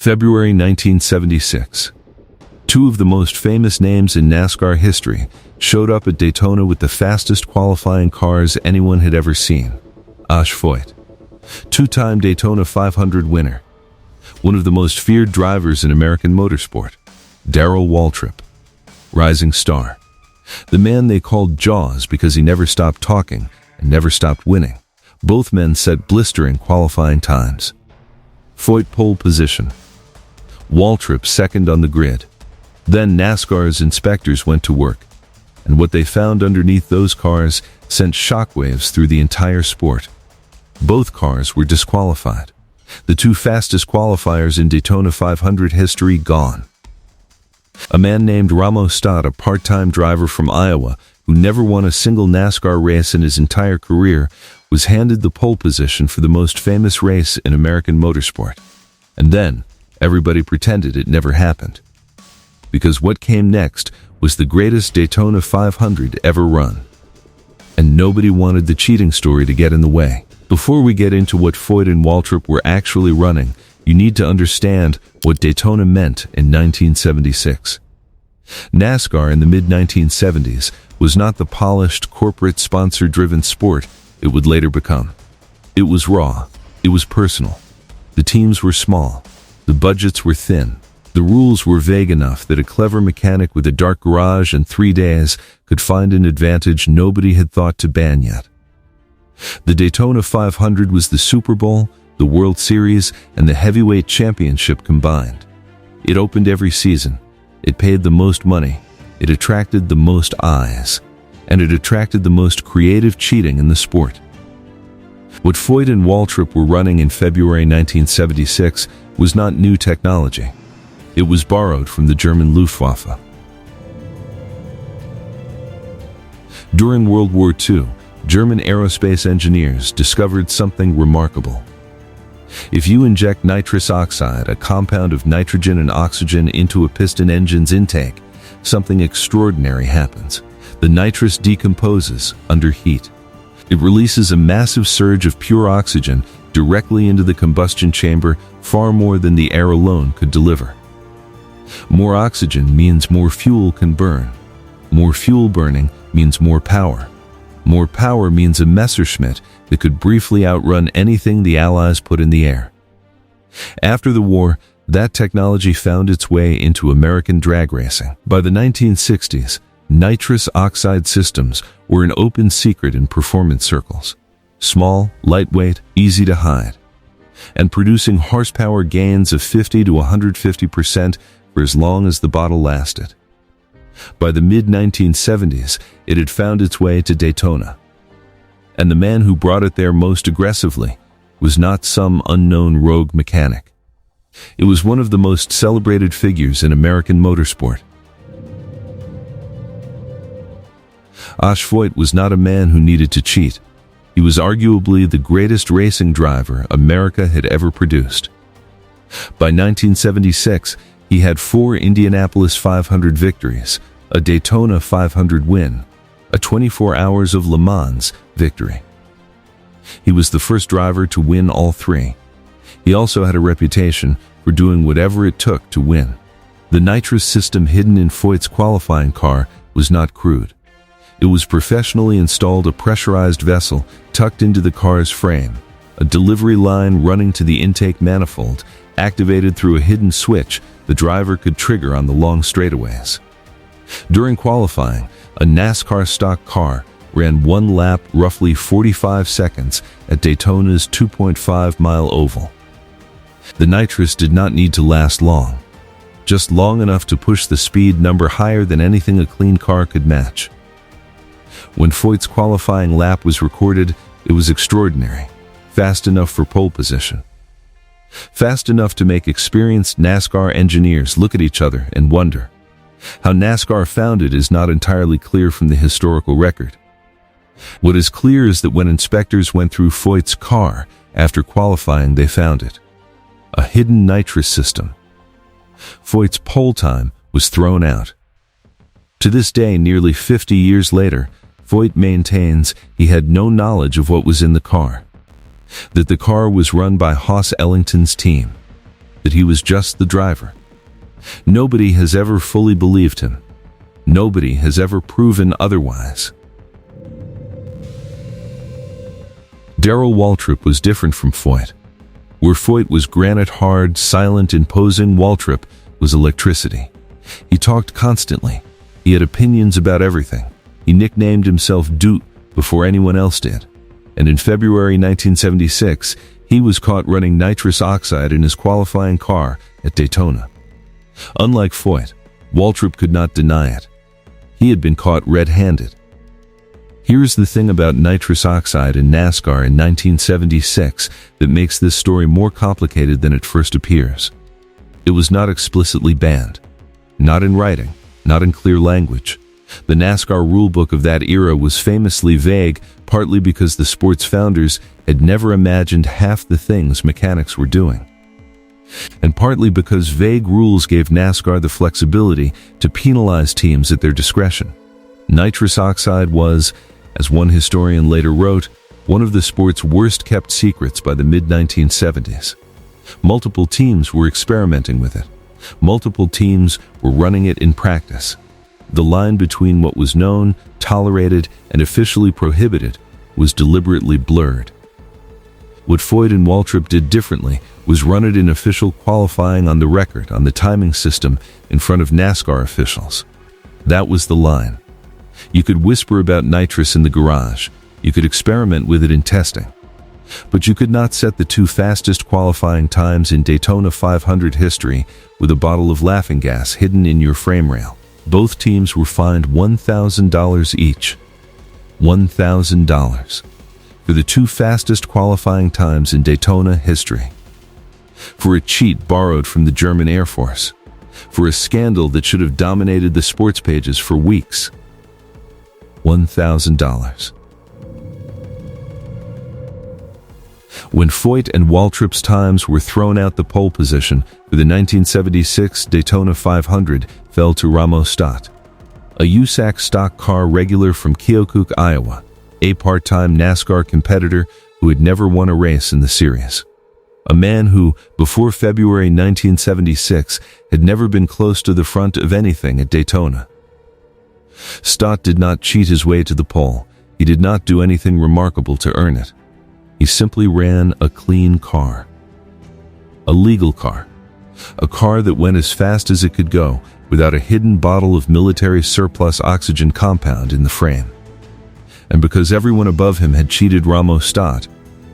February 1976. Two of the most famous names in NASCAR history showed up at Daytona with the fastest qualifying cars anyone had ever seen. Foyt, two-time Daytona 500 winner, one of the most feared drivers in American motorsport. Walrip, rising star, the man they called Jaws because he never stopped talking and never stopped winning. Both men set blistering qualifying times. Foyt pole position, Walrip second on the grid. Then NASCAR's inspectors went to work, and what they found underneath those cars sent shockwaves through the entire sport. Both cars were disqualified. The two fastest qualifiers in Daytona 500 history gone. A man named Ramos Stott, a part-time driver from Iowa who never won a single NASCAR race in his entire career, was handed the pole position for the most famous race in American motorsport. And then, everybody pretended it never happened. Because what came next was the greatest Daytona 500 ever run. And nobody wanted the cheating story to get in the way. Before we get into what Foyt and Walrip were actually running, you need to understand what Daytona meant in 1976. NASCAR in the mid-1970s was not the polished, corporate, sponsor-driven sport it would later become. It was raw. It was personal. The teams were small. The budgets were thin. The rules were vague enough that a clever mechanic with a dark garage and 3 days could find an advantage nobody had thought to ban yet. The Daytona 500 was the Super Bowl, the World Series, and the heavyweight championship combined. It opened every season. It paid the most money. It attracted the most eyes. And it attracted the most creative cheating in the sport. What Foyt and Walrip were running in February 1976 was not new technology. It was borrowed from the German Luftwaffe. During World War II, German aerospace engineers discovered something remarkable. If you inject nitrous oxide, a compound of nitrogen and oxygen, into a piston engine's intake, something extraordinary happens. The nitrous decomposes under heat. It releases a massive surge of pure oxygen directly into the combustion chamber, far more than the air alone could deliver. More oxygen means more fuel can burn. More fuel burning means more power. More power means a Messerschmitt that could briefly outrun anything the Allies put in the air. After the war, that technology found its way into American drag racing. By the 1960s, nitrous oxide systems were an open secret in performance circles. Small, lightweight, easy to hide, and producing horsepower gains of 50 to 150% for as long as the bottle lasted. By the mid-1970s, it had found its way to Daytona. And the man who brought it there most aggressively was not some unknown rogue mechanic. It was one of the most celebrated figures in American motorsport. Foyt was not a man who needed to cheat. He was arguably the greatest racing driver America had ever produced. By 1976, he had 4 Indianapolis 500 victories, a Daytona 500 win, a 24 Hours of Le Mans victory. He was the first driver to win all 3. He also had a reputation for doing whatever it took to win. The nitrous system hidden in Foyt's qualifying car was not crude. It was professionally installed, a pressurized vessel tucked into the car's frame, a delivery line running to the intake manifold, activated through a hidden switch the driver could trigger on the long straightaways. During qualifying, a NASCAR stock car ran 1 lap, roughly 45 seconds, at Daytona's 2.5-mile oval. The nitrous did not need to last long, just long enough to push the speed number higher than anything a clean car could match. When Foyt's qualifying lap was recorded, it was extraordinary, fast enough for pole position. Fast enough to make experienced NASCAR engineers look at each other and wonder. How NASCAR found it is not entirely clear from the historical record. What is clear is that when inspectors went through Foyt's car after qualifying, they found it. A hidden nitrous system. Foyt's pole time was thrown out. To this day, nearly 50 years later, Foyt maintains he had no knowledge of what was in the car. That the car was run by Hoss Ellington's team. that he was just the driver. Nobody has ever fully believed him. Nobody has ever proven otherwise. Darrell Waltrip was different from Foyt. Where Foyt was granite hard, silent, imposing, Waltrip was electricity. He talked constantly. He had opinions about everything. He nicknamed himself Doot before anyone else did. And in February 1976, he was caught running nitrous oxide in his qualifying car at Daytona. Unlike Foyt, Waltrip could not deny it. He had been caught red-handed. Here's the thing about nitrous oxide in NASCAR in 1976 that makes this story more complicated than it first appears. It was not explicitly banned. Not in writing, not in clear language. The NASCAR rulebook of that era was famously vague, partly because the sport's founders had never imagined half the things mechanics were doing, and partly because vague rules gave NASCAR the flexibility to penalize teams at their discretion. Nitrous oxide was, as one historian later wrote, one of the sport's worst-kept secrets by the mid-1970s. Multiple teams were experimenting with it. Multiple teams were running it in practice. The line between what was known, tolerated, and officially prohibited was deliberately blurred. What Foyt and Waltrip did differently was run it in official qualifying on the record on the timing system in front of NASCAR officials. That was the line. You could whisper about nitrous in the garage. You could experiment with it in testing. But you could not set the two fastest qualifying times in Daytona 500 history with a bottle of laughing gas hidden in your frame rail. Both teams were fined $1,000 each. $1,000 for the two fastest qualifying times in Daytona history. For a cheat borrowed from the German Air Force. For a scandal that should have dominated the sports pages for weeks. $1,000. When Foyt and Waltrip's times were thrown out, the pole position for the 1976 Daytona 500 fell to Ramo Stott, a USAC stock car regular from Keokuk, Iowa, a part-time NASCAR competitor who had never won a race in the series. A man who, before February 1976, had never been close to the front of anything at Daytona. Stott did not cheat his way to the pole. He did not do anything remarkable to earn it. He simply ran a clean car. A legal car. A car that went as fast as it could go without a hidden bottle of military surplus oxygen compound in the frame. And because everyone above him had cheated, Ramo Stott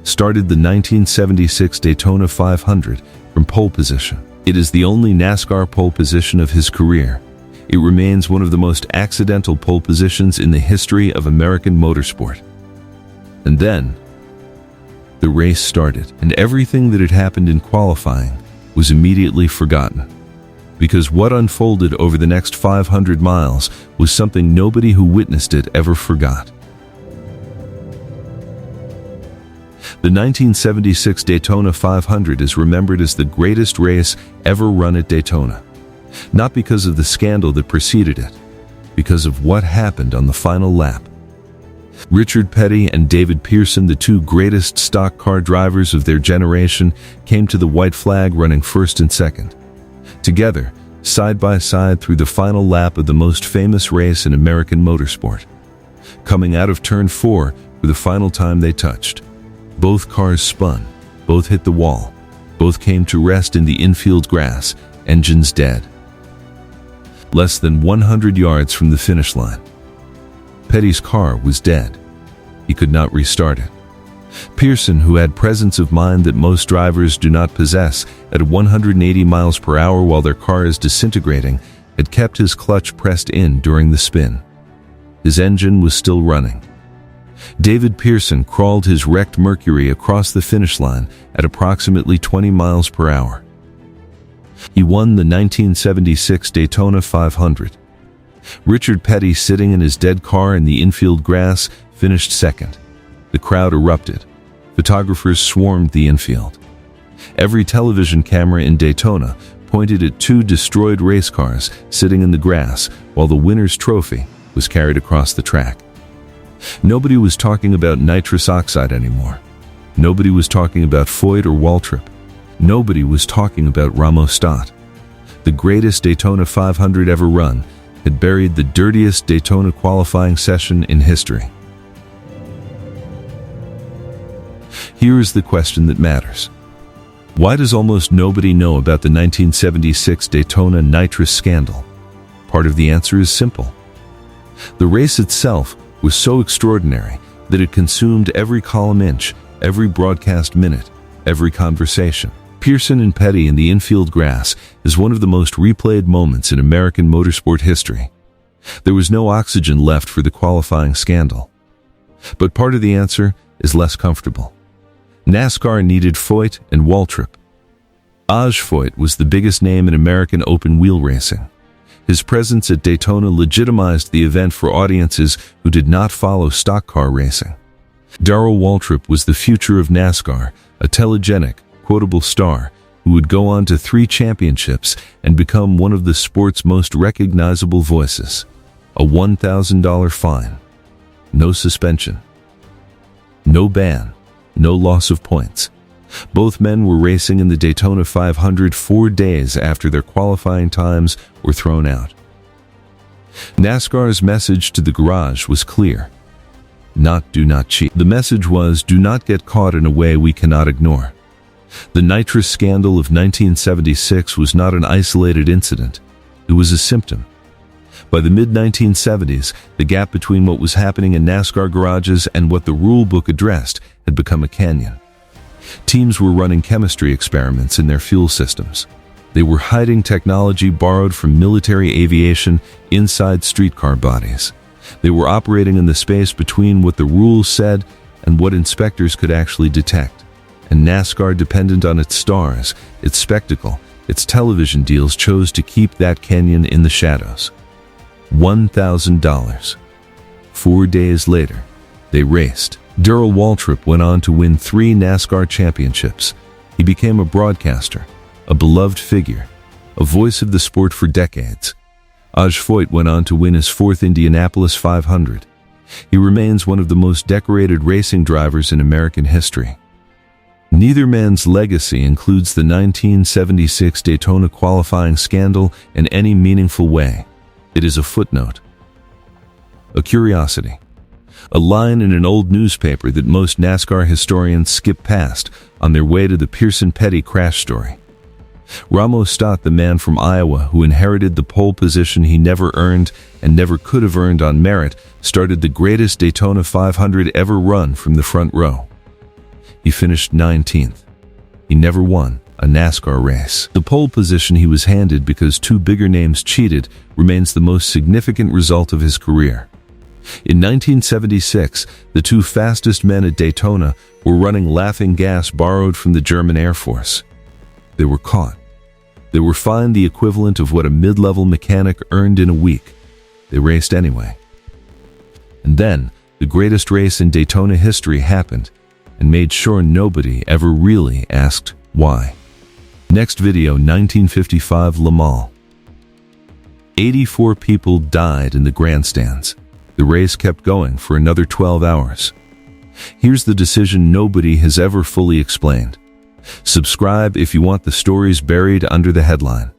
started the 1976 Daytona 500 from pole position. It is the only NASCAR pole position of his career. It remains one of the most accidental pole positions in the history of American motorsport. And then, the race started, and everything that had happened in qualifying was immediately forgotten. Because what unfolded over the next 500 miles was something nobody who witnessed it ever forgot. The 1976 Daytona 500 is remembered as the greatest race ever run at Daytona. Not because of the scandal that preceded it, because of what happened on the final lap. Richard Petty and David Pearson, the two greatest stock car drivers of their generation, came to the white flag running first and second. Together, side by side through the final lap of the most famous race in American motorsport. Coming out of turn 4 for the final time they touched. Both cars spun, both hit the wall, both came to rest in the infield grass, engines dead. Less than 100 yards from the finish line. Petty's car was dead. He could not restart it. Pearson, who had presence of mind that most drivers do not possess, at 180 miles per hour while their car is disintegrating, had kept his clutch pressed in during the spin. His engine was still running. David Pearson crawled his wrecked Mercury across the finish line at approximately 20 miles per hour. He won the 1976 Daytona 500. Richard Petty, sitting in his dead car in the infield grass, finished second. The crowd erupted. Photographers swarmed the infield. Every television camera in Daytona pointed at two destroyed race cars sitting in the grass while the winner's trophy was carried across the track. Nobody was talking about nitrous oxide anymore. Nobody was talking about Foyt or Waltrip. Nobody was talking about Ramos Stott. The greatest Daytona 500 ever run had buried the dirtiest Daytona qualifying session in history. Here is the question that matters. Why does almost nobody know about the 1976 Daytona Nitrous scandal? Part of the answer is simple. The race itself was so extraordinary that it consumed every column inch, every broadcast minute, every conversation. Pearson and Petty in the infield grass is one of the most replayed moments in American motorsport history. There was no oxygen left for the qualifying scandal. But part of the answer is less comfortable. NASCAR needed Foyt and Walrip. Foyt was the biggest name in American open-wheel racing. His presence at Daytona legitimized the event for audiences who did not follow stock car racing. Darrell Waltrip was the future of NASCAR, a telegenic, quotable star who would go on to 3 championships and become one of the sport's most recognizable voices. A $1,000 fine. No suspension. No ban. No loss of points. Both men were racing in the Daytona 500 4 days after their qualifying times were thrown out. NASCAR's message to the garage was clear. Do not cheat. The message was, do not get caught in a way we cannot ignore. The Nitrous scandal of 1976 was not an isolated incident. It was a symptom. By the mid-1970s, the gap between what was happening in NASCAR garages and what the rule book addressed had become a canyon. Teams were running chemistry experiments in their fuel systems. They were hiding technology borrowed from military aviation inside streetcar bodies. They were operating in the space between what the rules said and what inspectors could actually detect. And NASCAR, dependent on its stars, its spectacle, its television deals, chose to keep that canyon in the shadows. $1,000. 4 days later, they raced. Darrell Waltrip went on to win 3 NASCAR championships. He became a broadcaster, a beloved figure, a voice of the sport for decades. Foyt went on to win his 4th Indianapolis 500. He remains one of the most decorated racing drivers in American history. Neither man's legacy includes the 1976 Daytona qualifying scandal in any meaningful way. It is a footnote, a curiosity, a line in an old newspaper that most NASCAR historians skip past on their way to the Pearson-Petty crash story. Ramos Stott, the man from Iowa who inherited the pole position he never earned and never could have earned on merit, started the greatest Daytona 500 ever run from the front row. He finished 19th. He never won a NASCAR race. The pole position he was handed because 2 bigger names cheated remains the most significant result of his career. In 1976, the 2 fastest men at Daytona were running laughing gas borrowed from the German Air Force. They were caught. They were fined the equivalent of what a mid-level mechanic earned in a week. They raced anyway. And then, the greatest race in Daytona history happened, and made sure nobody ever really asked why. Next video, 1955 Le Mans. 84 people died in the grandstands. The race kept going for another 12 hours. Here's the decision nobody has ever fully explained. Subscribe if you want the stories buried under the headline.